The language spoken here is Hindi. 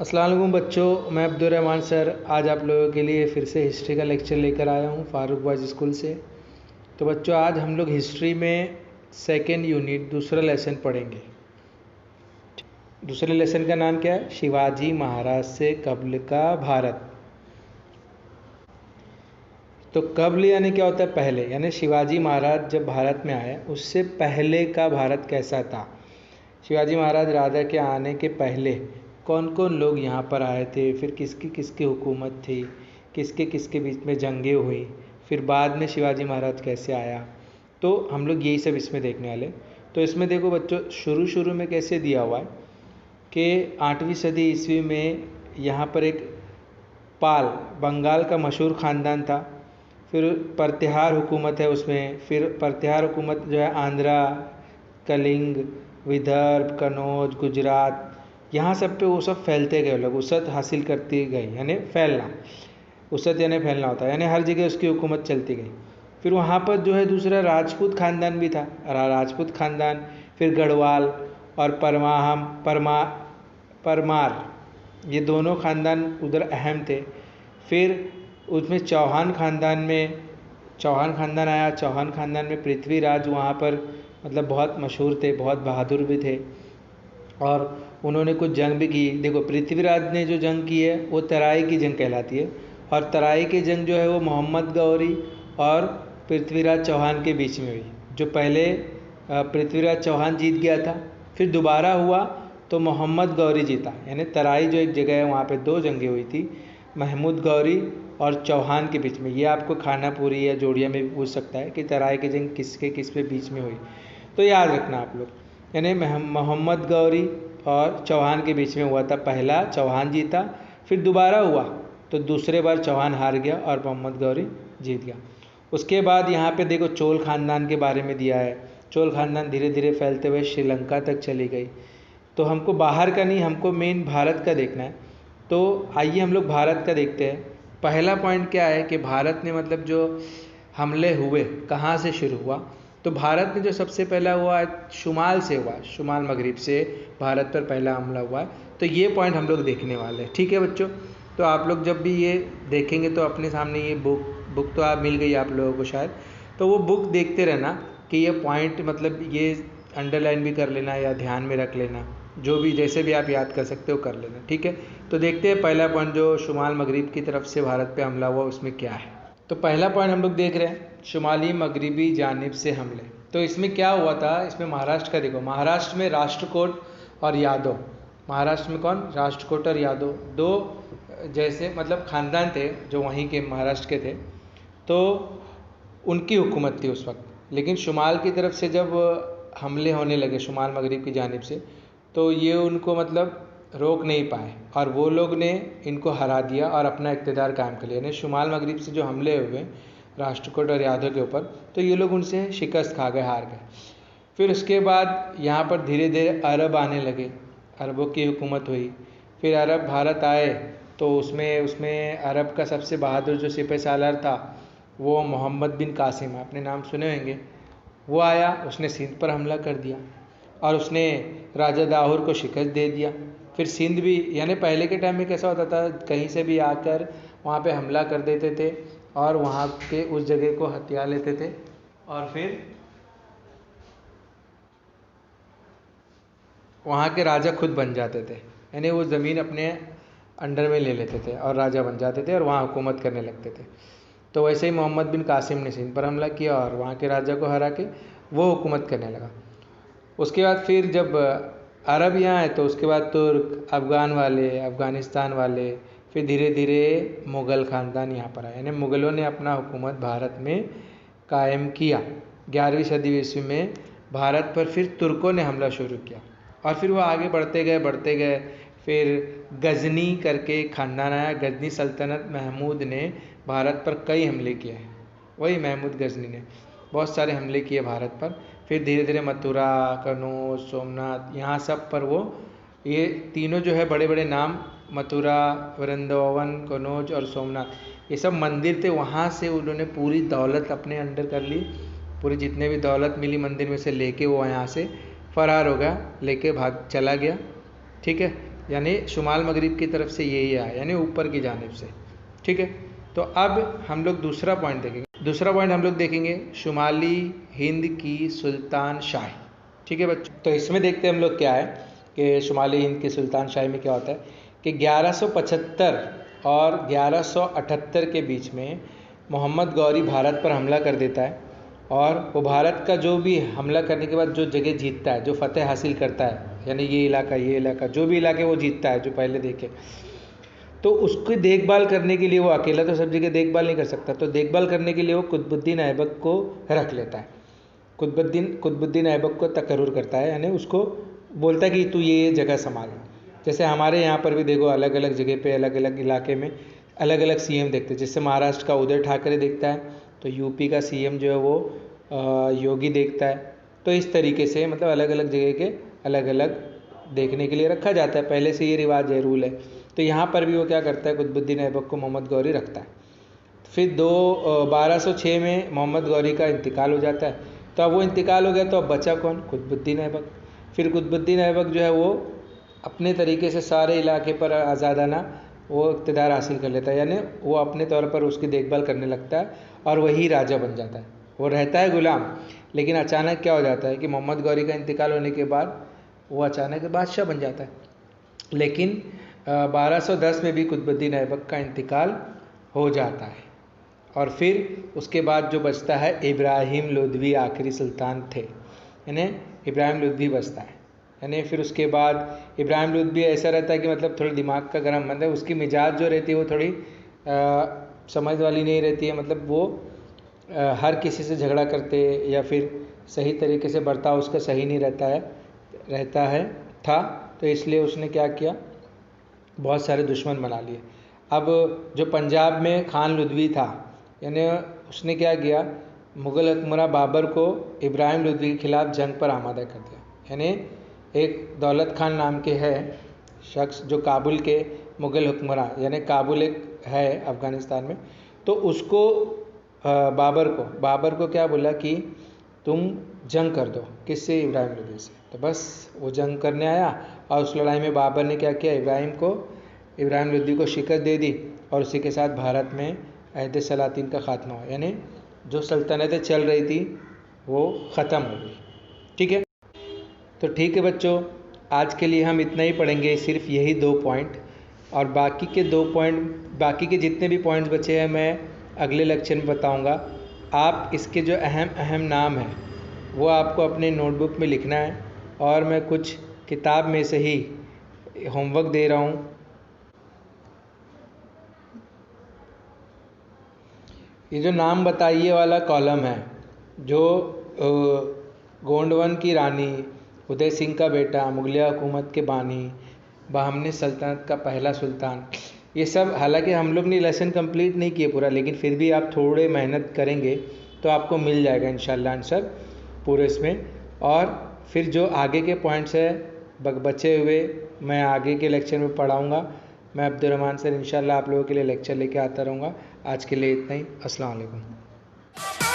अस्सलाम वालेकुम बच्चों, मैं अब्दुर्रहमान सर आज आप लोगों के लिए फिर से हिस्ट्री का लेक्चर लेकर आया हूँ फारूक बॉयज़ स्कूल से। तो बच्चों आज हम लोग हिस्ट्री में सेकेंड यूनिट दूसरा लेसन पढ़ेंगे। दूसरे लेसन का नाम क्या है? शिवाजी महाराज से कब्ल का भारत। तो कब्ल यानी क्या होता है? पहले, यानी शिवाजी महाराज जब भारत में आए उससे पहले का भारत कैसा था। शिवाजी महाराज राजा के आने के पहले कौन कौन लोग यहाँ पर आए थे, फिर किसकी किसकी हुकूमत थी, किसके किसके बीच में जंगें हुई, फिर बाद में शिवाजी महाराज कैसे आया। तो हम लोग यही सब इसमें देखने वाले। तो इसमें देखो बच्चों, शुरू में कैसे दिया हुआ है कि 8वीं सदी ईस्वी में यहाँ पर एक पाल बंगाल का मशहूर ख़ानदान था। फिर प्रत्याहार हुकूमत है उसमें, फिर प्रत्याहार हुकूमत जो है आंध्रा, कलिंग, विदर्भ, कन्नौज, गुजरात, यहाँ सब पे वो सब फैलते गए लोग, वसअत हासिल करती गई, यानी फैलना। वसअत यानी फैलना होता है, यानी हर जगह उसकी हुकूमत चलती गई। फिर वहाँ पर जो है दूसरा राजपूत ख़ानदान भी था, राजपूत ख़ानदान, फिर गढ़वाल और परमार, ये दोनों ख़ानदान उधर अहम थे। फिर उसमें चौहान ख़ानदान आया। चौहान ख़ानदान में पृथ्वीराज वहाँ पर मतलब बहुत मशहूर थे, बहुत बहादुर भी थे और उन्होंने कुछ जंग भी की। देखो पृथ्वीराज ने जो जंग की है वो तराई की जंग कहलाती है, और तराई की जंग जो है वो मोहम्मद गौरी और पृथ्वीराज चौहान के बीच में हुई। जो पहले पृथ्वीराज चौहान जीत गया था, फिर दोबारा हुआ तो मोहम्मद गौरी जीता। यानी तराई जो एक जगह है वहाँ पे 2 जंगें हुई थी, महमूद गौरी और चौहान के बीच में। ये आपको खानापुरी या जोड़िया में भी पूछ सकता है कि तराई की जंग किसके किस पे बीच में हुई, तो याद रखना आप लोग। यानी मोहम्मद गौरी और चौहान के बीच में हुआ था। पहला चौहान जीता, फिर दोबारा हुआ तो दूसरे बार चौहान हार गया और मोहम्मद गौरी जीत गया। उसके बाद यहाँ पे देखो चोल ख़ानदान के बारे में दिया है। चोल ख़ानदान धीरे धीरे फैलते हुए श्रीलंका तक चली गई। तो हमको बाहर का नहीं, हमको मेन भारत का देखना है। तो आइए हम लोग भारत का देखते हैं। पहला पॉइंट क्या है कि भारत ने मतलब जो हमले हुए कहाँ से शुरू हुआ, तो भारत में जो सबसे पहला हुआ शुमाल से हुआ, शुमाल मगरिब से भारत पर पहला हमला हुआ है। तो ये पॉइंट हम लोग देखने वाले हैं, ठीक है बच्चों। तो आप लोग जब भी ये देखेंगे तो अपने सामने ये बुक तो आप मिल गई आप लोगों को शायद, तो वो बुक देखते रहना कि ये पॉइंट मतलब ये अंडरलाइन भी कर लेना या ध्यान में रख लेना, जो भी जैसे भी आप याद कर सकते हो कर लेना, ठीक है। तो देखते हैं पहला पॉइंट जो शुमाल मगरिब की तरफ से भारत पे हमला हुआ उसमें क्या है। तो पहला पॉइंट हम लोग देख रहे हैं, शुमाली मगरिबी जानिब से हमले। तो इसमें क्या हुआ था, इसमें महाराष्ट्र का देखो, महाराष्ट्र में राष्ट्रकूट और यादव। महाराष्ट्र में कौन? राष्ट्रकूट और यादव, 2 जैसे मतलब ख़ानदान थे जो वहीं के महाराष्ट्र के थे, तो उनकी हुकूमत थी उस वक्त। लेकिन शुमाल की तरफ से जब हमले होने लगे शुमाल मगरिब की जानिब से, तो ये उनको मतलब रोक नहीं पाए और वो लोग ने इनको हरा दिया और अपना इक़्तिदार कायम कर लिया। यानी शुमाल मगरिब से जो हमले हुए राष्ट्रकूट और यादव के ऊपर, तो ये लोग उनसे शिकस्त खा गए, हार गए। फिर उसके बाद यहाँ पर धीरे धीरे अरब आने लगे, अरबों की हुकूमत हुई। फिर अरब भारत आए तो उसमें अरब का सबसे बहादुर जो सिपह सालार था वो मोहम्मद बिन कासिम, आपने नाम सुने होंगे, वो आया, उसने सिंध पर हमला कर दिया और उसने राजा दाऊर को शिकस्त दे दिया। फिर सिंध भी, यानी पहले के टाइम में कैसा होता था, कहीं से भी आकर वहाँ पे हमला कर देते थे और वहाँ के उस जगह को हथिया लेते थे और फिर वहाँ के राजा खुद बन जाते थे। यानी वो ज़मीन अपने अंडर में ले लेते थे और राजा बन जाते थे और वहाँ हुकूमत करने लगते थे। तो वैसे ही मोहम्मद बिन कासिम ने सिंध पर हमला किया और वहाँ के राजा को हरा के वो हुकूमत करने लगा। उसके बाद फिर जब अरब यहाँ आए तो उसके बाद तुर्क, अफ़गान वाले, अफ़गानिस्तान वाले, फिर धीरे धीरे मुग़ल ख़ानदान यहाँ पर आए। यानी मुग़लों ने अपना हुकूमत भारत में कायम किया। 11वीं सदी ईस्वी में भारत पर फिर तुर्कों ने हमला शुरू किया और फिर वो आगे बढ़ते गए। फिर गजनी करके ख़ानदान आया, गजनी सल्तनत, महमूद ने भारत पर कई हमले किए हैं। वही महमूद गजनी ने बहुत सारे हमले किए भारत पर। फिर धीरे धीरे मथुरा, कनौज, सोमनाथ, यहाँ सब पर वो ये तीनों जो है बड़े बड़े नाम, मथुरा, वृंदावन, कनौज और सोमनाथ, ये सब मंदिर थे। वहाँ से उन्होंने पूरी दौलत अपने अंडर कर ली, पूरी जितने भी दौलत मिली मंदिर में से लेके वो यहाँ से फरार हो गया, लेके भाग चला गया, ठीक है। यानी शुमाल मगरिब की तरफ से यही आया, यानी ऊपर की जानिब से। ठीक है, तो अब हम लोग दूसरा पॉइंट देखेंगे। दूसरा पॉइंट हम लोग देखेंगे शुमाली हिंद की सुल्तान शाही। ठीक है बच्चों, तो इसमें देखते हैं हम लोग क्या है कि शुमाली हिंद की सुल्तान शाही में क्या होता है कि 1175 और 1178 के बीच में मोहम्मद गौरी भारत पर हमला कर देता है, और वो भारत का जो भी हमला करने के बाद जो जगह जीतता है, जो फतेह हासिल करता है, यानी ये इलाका जो भी इलाके वो जीतता है जो पहले देखे, तो उसकी देखभाल करने के लिए वो अकेला तो सब जगह देखभाल नहीं कर सकता, तो देखभाल करने के लिए वो कुतुबुद्दीन ऐबक को रख लेता है। कुतुबुद्दीन ऐबक को तकर्रुर करता है, यानी उसको बोलता है कि तू ये जगह संभाल। जैसे हमारे यहाँ पर भी देखो अलग अलग जगह पे अलग अलग इलाके में अलग अलग सीएम देखते हैं। जैसे महाराष्ट्र का उदय ठाकरे देखता है, तो यूपी का सीएम जो है वो योगी देखता है। तो इस तरीके से मतलब अलग अलग जगह के अलग अलग देखने के लिए रखा जाता है, पहले से ये रिवाज है, रूल है। तो यहाँ पर भी वो क्या करता है, कुतुबुद्दीन ऐबक को मोहम्मद गौरी रखता है। फिर 1206 में मोहम्मद गौरी का इंतकाल हो जाता है। तो अब वो इंतकाल हो गया, तो अब बचा कौन, कुतुबुद्दीन ऐबक। फिर कुतुबुद्दीन ऐबक जो है वो अपने तरीके से सारे इलाके पर आज़ादाना वो इक़्तिदार हासिल कर लेता है, यानी वो अपने तौर पर उसकी देखभाल करने लगता है और वही राजा बन जाता है। वो रहता है गुलाम, लेकिन अचानक क्या हो जाता है कि मोहम्मद गौरी का इंतकाल होने के बाद वो अचानक बादशाह बन जाता है। लेकिन 1210 में भी कुतुबुद्दीन ऐबक का इंतकाल हो जाता है, और फिर उसके बाद जो बचता है इब्राहिम लोधी आखिरी सुल्तान थे, यानी इब्राहिम लोधी बचता है। यानी फिर उसके बाद इब्राहिम लोधी ऐसा रहता है कि मतलब थोड़ी दिमाग का गर्म, मतलब उसकी मिजाज जो रहती है वो थोड़ी समझ वाली नहीं रहती है। मतलब वो हर किसी से झगड़ा करते या फिर सही तरीके से बर्ताव उसका सही नहीं रहता था। तो इसलिए उसने क्या किया, बहुत सारे दुश्मन बना लिए। अब जो पंजाब में खान लुधवी था, यानी उसने क्या किया, मुग़ल हुक्मरान बाबर को इब्राहिम लोधी के खिलाफ जंग पर आमादा कर दिया। यानी एक दौलत खान नाम के है शख्स जो काबुल के मुग़ल हुक्मरान, यानी काबुल एक है अफ़गानिस्तान में, तो उसको बाबर को क्या बोला कि तुम जंग कर दो, किससे, इब्राहिम लोधी से। तो बस वो जंग करने आया, और उस लड़ाई में बाबर ने क्या किया, इब्राहिम लोधी को शिकस्त दे दी, और उसी के साथ भारत में अहद सलातीन का ख़ात्मा हुआ, यानी जो सल्तनतें चल रही थी वो ख़त्म हो गई। ठीक है, तो ठीक है बच्चों, आज के लिए हम इतना ही पढ़ेंगे, सिर्फ यही 2 पॉइंट, और बाकी के जितने भी पॉइंट्स बचे हैं मैं अगले लेक्चर में बताऊंगा। आप इसके जो अहम नाम हैं वो आपको अपने नोटबुक में लिखना है, और मैं कुछ किताब में से ही होमवर्क दे रहा हूँ। ये जो नाम बताइए वाला कॉलम है, जो गोंडवन की रानी, उदय सिंह का बेटा, मुगलिया हुकूमत के बानी, बहमनी सल्तनत का पहला सुल्तान, ये सब हालांकि हम लोग ने लेसन कंप्लीट नहीं किए पूरा, लेकिन फिर भी आप थोड़े मेहनत करेंगे तो आपको मिल जाएगा इंशाल्लाह आंसर पूरे इसमें। और फिर जो आगे के पॉइंट्स है बचे हुए मैं आगे के लेक्चर में पढ़ाऊँगा। मैं अब्दुर्रहमान सर इंशाल्लाह आप लोगों के लिए लेक्चर लेके आता रहूँगा। आज के लिए इतना ही। अस्सलाम वालेकुम।